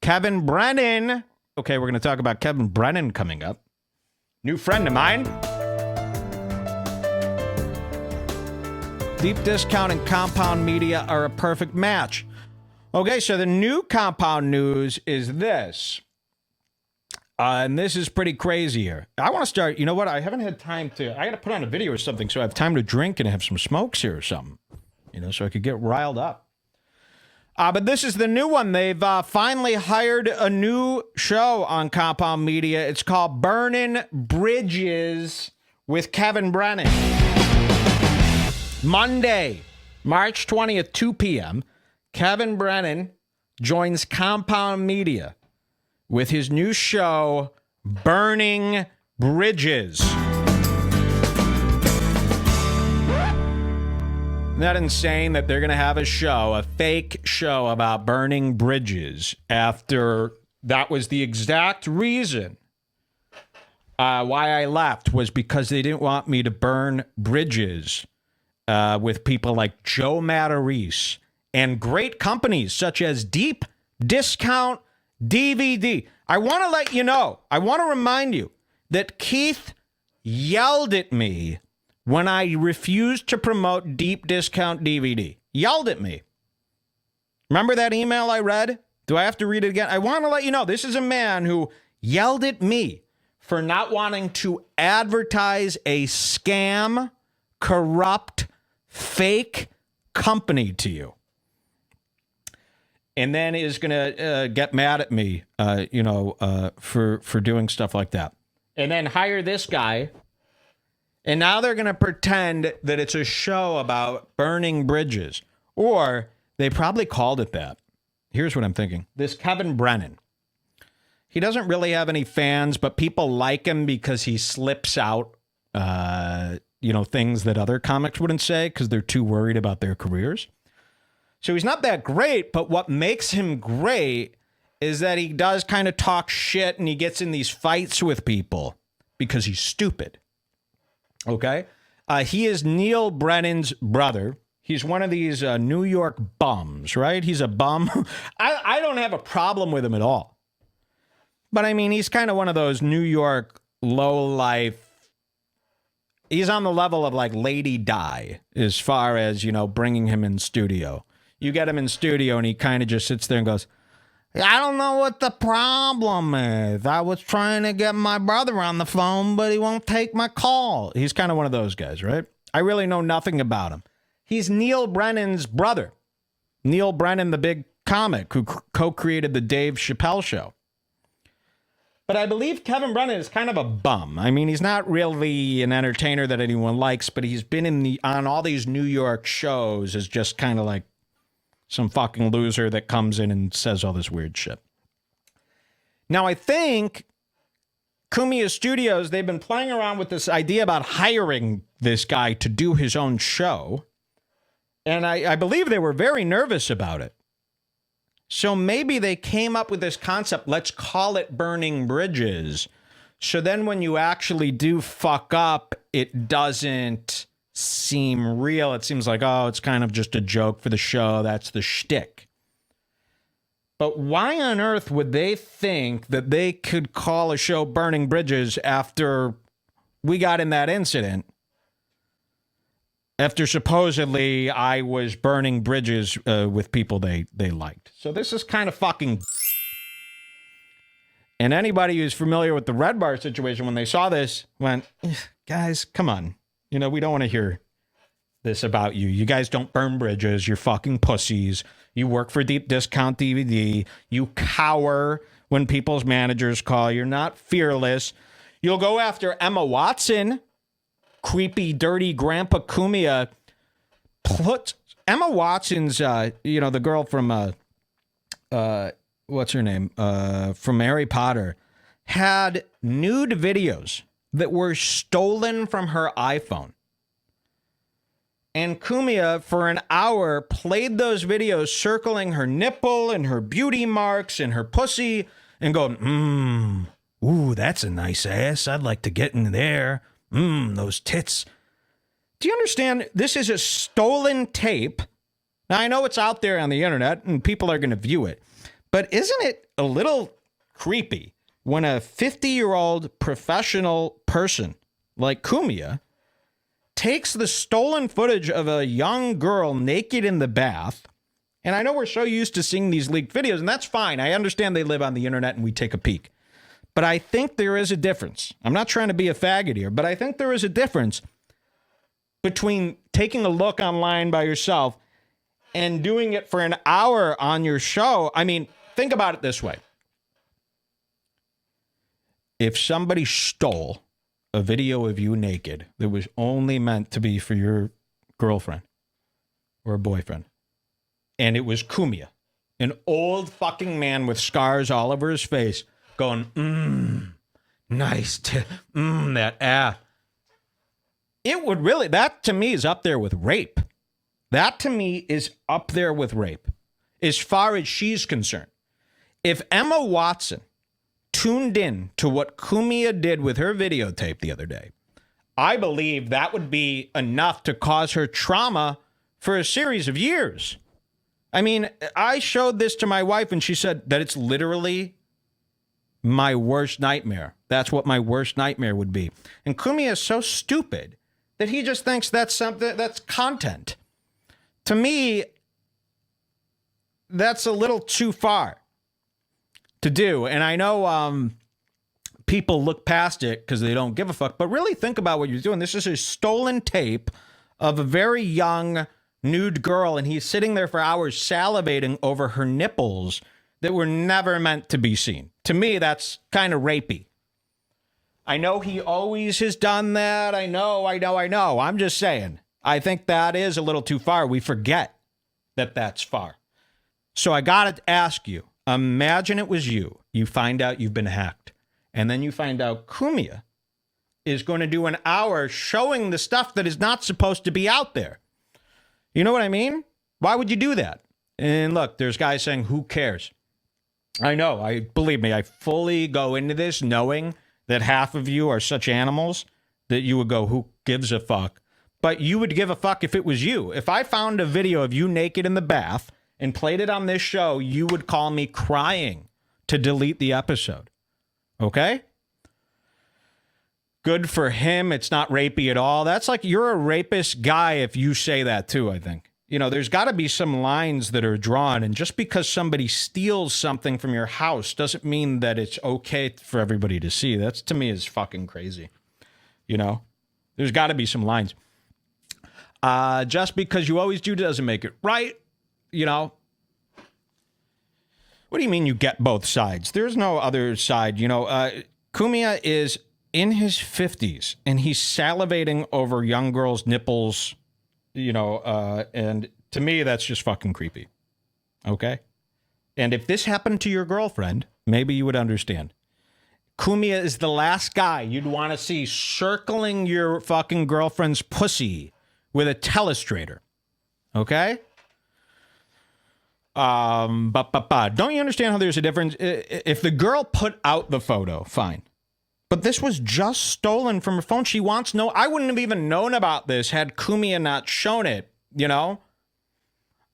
Kevin Brennan. Okay, we're going to talk about Kevin Brennan coming up. New friend of mine. Deep Discount and Compound Media are a perfect match. Okay, so the new Compound news is this. And this is pretty crazy here. I want to start, you know what? I haven't had time to, I got to put on a video or something so I have time to drink and have some smokes here or something, so I could get riled up. But this is the new one. They've finally hired a new show on Compound Media. It's called Burning Bridges with Kevin Brennan. Monday, March 20th, 2 p.m., Kevin Brennan joins Compound Media with his new show, Burning Bridges. Isn't that insane that they're going to have a show, a fake show about burning bridges after that was the exact reason why I left, was because they didn't want me to burn bridges with people like Joe Matarese and great companies such as Deep Discount DVD. I want to let you know, I want to remind you that Keith yelled at me when I refused to promote Deep Discount DVD. Yelled at me. Remember that email I read? Do I have to read it again? I want to let you know, this is a man who yelled at me for not wanting to advertise a scam, corrupt, fake company to you. And then is going to get mad at me, for doing stuff like that. And then hire this guy. And now they're going to pretend that it's a show about burning bridges. Or they probably called it that. Here's what I'm thinking. This Kevin Brennan. He doesn't really have any fans, but people like him because he slips out, things that other comics wouldn't say because they're too worried about their careers. So he's not that great, but what makes him great is that he does kind of talk shit and he gets in these fights with people because he's stupid. Okay? He is Neil Brennan's brother. He's one of these New York bums, right? He's a bum. I don't have a problem with him at all. But I mean, he's kind of one of those New York low-life. He's on the level of like Lady Di as far as, bringing him in studio. You get him in studio and he kind of just sits there and goes, I don't know what the problem is. I was trying to get my brother on the phone, but he won't take my call. He's kind of one of those guys, right? I really know nothing about him. He's Neil Brennan's brother. Neil Brennan, the big comic who co-created the Dave Chappelle Show. But I believe Kevin Brennan is kind of a bum. I mean, he's not really an entertainer that anyone likes, but he's been on all these New York shows as just kind of like some fucking loser that comes in and says all this weird shit. Now, I think Kumiya Studios, they've been playing around with this idea about hiring this guy to do his own show. And I believe they were very nervous about it. So maybe they came up with this concept, let's call it Burning Bridges. So then when you actually do fuck up, it doesn't seem real. It seems like, oh, it's kind of just a joke for the show. That's the shtick. But why on earth would they think that they could call a show Burning Bridges after we got in that incident? After supposedly I was burning bridges with people they liked. So this is kind of fucking. And anybody who's familiar with the Red Bar situation, when they saw this, went, guys, come on. We don't want to hear this about you. You guys don't burn bridges. You're fucking pussies. You work for Deep Discount DVD. You cower when people's managers call. You're not fearless. You'll go after Emma Watson. Creepy, dirty Grandpa Kumiya. Emma Watson's, the girl from, what's her name? From Harry Potter, had nude videos that were stolen from her iPhone. And Kumiya, for an hour, played those videos circling her nipple and her beauty marks and her pussy and going, ooh, that's a nice ass. I'd like to get in there. Those tits. Do you understand? This is a stolen tape. Now, I know it's out there on the internet and people are going to view it. But isn't it a little creepy when a 50-year-old professional person like Kumia takes the stolen footage of a young girl naked in the bath? And I know we're so used to seeing these leaked videos, and that's fine. I understand they live on the internet and we take a peek. But I think there is a difference. I'm not trying to be a faggot here, but I think there is a difference between taking a look online by yourself and doing it for an hour on your show. I mean, think about it this way. If somebody stole a video of you naked that was only meant to be for your girlfriend or boyfriend, and it was Kumia, an old fucking man with scars all over his face, going, nice, that ass. It would really, that to me is up there with rape. That to me is up there with rape, as far as she's concerned. If Emma Watson tuned in to what Kumia did with her videotape the other day, I believe that would be enough to cause her trauma for a series of years. I mean, I showed this to my wife and she said that it's literally my worst nightmare. That's what my worst nightmare would be. And Kumia is so stupid that he just thinks that's something, that's content. To me, that's a little too far to do. And I know people look past it because they don't give a fuck, but really think about what you're doing. This is a stolen tape of a very young nude girl, and he's sitting there for hours salivating over her nipples that were never meant to be seen. To me, that's kind of rapey. I know he always has done that. I know. I'm just saying. I think that is a little too far. We forget that that's far. So I got to ask you, imagine it was you. You find out you've been hacked. And then you find out Kumia is going to do an hour showing the stuff that is not supposed to be out there. You know what I mean? Why would you do that? And look, there's guys saying, who cares? I know. Believe me, I fully go into this knowing that half of you are such animals that you would go, who gives a fuck? But you would give a fuck if it was you. If I found a video of you naked in the bath and played it on this show, you would call me crying to delete the episode. Okay? Good for him. It's not rapey at all. That's like you're a rapist guy if you say that too, I think. You know, there's got to be some lines that are drawn, and just because somebody steals something from your house doesn't mean that it's okay for everybody to see. That's, to me, is fucking crazy. You know? There's got to be some lines. Just because you always do doesn't make it right. You know? What do you mean you get both sides? There's no other side. You know, Kumia is in his 50s, and he's salivating over young girls' nipples, you know, and to me, that's just fucking creepy. Okay? And if this happened to your girlfriend, maybe you would understand. Kumia is the last guy you'd want to see circling your fucking girlfriend's pussy with a telestrator. Okay? Don't you understand how there's a difference? If the girl put out the photo, fine. But this was just stolen from her phone. She wants no... I wouldn't have even known about this had Kumia not shown it, you know?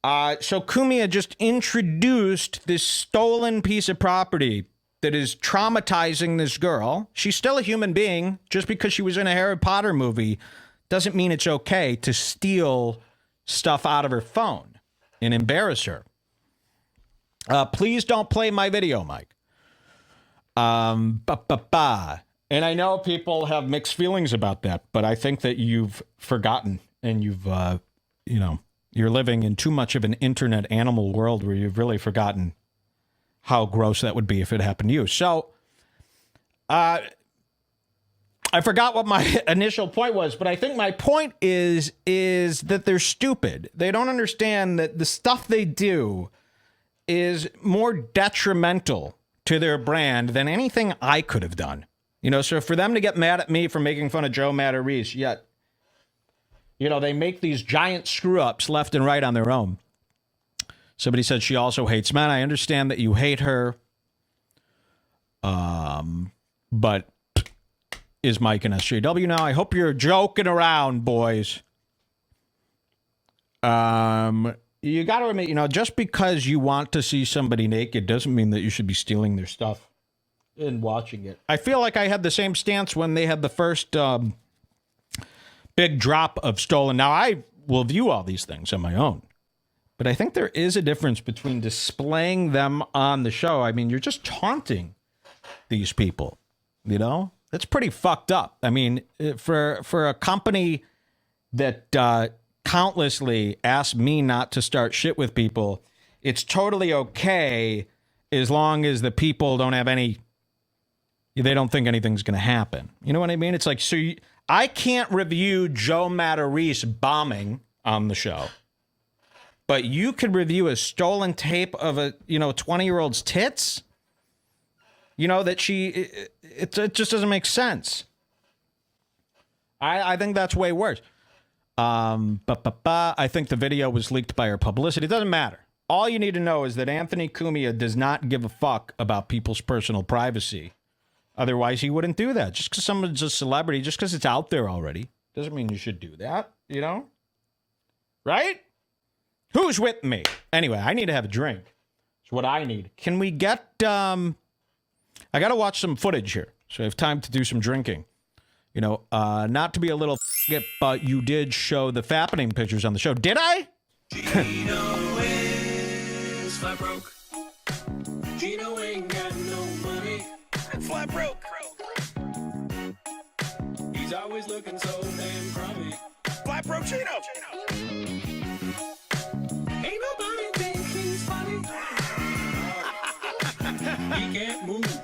So Kumia just introduced this stolen piece of property that is traumatizing this girl. She's still a human being. Just because she was in a Harry Potter movie doesn't mean it's okay to steal stuff out of her phone and embarrass her. Please don't play my video, Mike. And I know people have mixed feelings about that, but I think that you've forgotten and you've, you know, you're living in too much of an internet animal world where you've really forgotten how gross that would be if it happened to you. So, I forgot what my initial point was, but I think my point is that they're stupid. They don't understand that the stuff they do is more detrimental to their brand than anything I could have done. You know, so for them to get mad at me for making fun of Joe Matarese, yet, you know, they make these giant screw-ups left and right on their own. Somebody said she also hates men. I understand that you hate her. But is Mike an SJW now? I hope you're joking around, boys. you got to admit, just because you want to see somebody naked doesn't mean that you should be stealing their stuff and watching it. I feel like I had the same stance when they had the first big drop of stolen. Now, I will view all these things on my own, but I think there is a difference between displaying them on the show. I mean, you're just taunting these people, It's pretty fucked up. I mean, for a company that countlessly asked me not to start shit with people, it's totally okay as long as the people don't have they don't think anything's going to happen. You know what I mean? It's like, I can't review Joe Matarese bombing on the show, but you could review a stolen tape of a 20-year-old's tits. That it just doesn't make sense. I think that's way worse. I think the video was leaked by her publicity. It doesn't matter. All you need to know is that Anthony Cumia does not give a fuck about people's personal privacy. Otherwise, he wouldn't do that. Just because someone's a celebrity, just because it's out there already, doesn't mean you should do that, Right? Who's with me? Anyway, I need to have a drink. It's what I need. Can we get... I got to watch some footage here, so I have time to do some drinking. Not to be a little but you did show the fappening pictures on the show. Did I? Gino is flat broke. Gino ain't got no money. Flat broke. He's always looking so damn crummy. Flat broke Gino. Ain't nobody think he's funny. He can't move.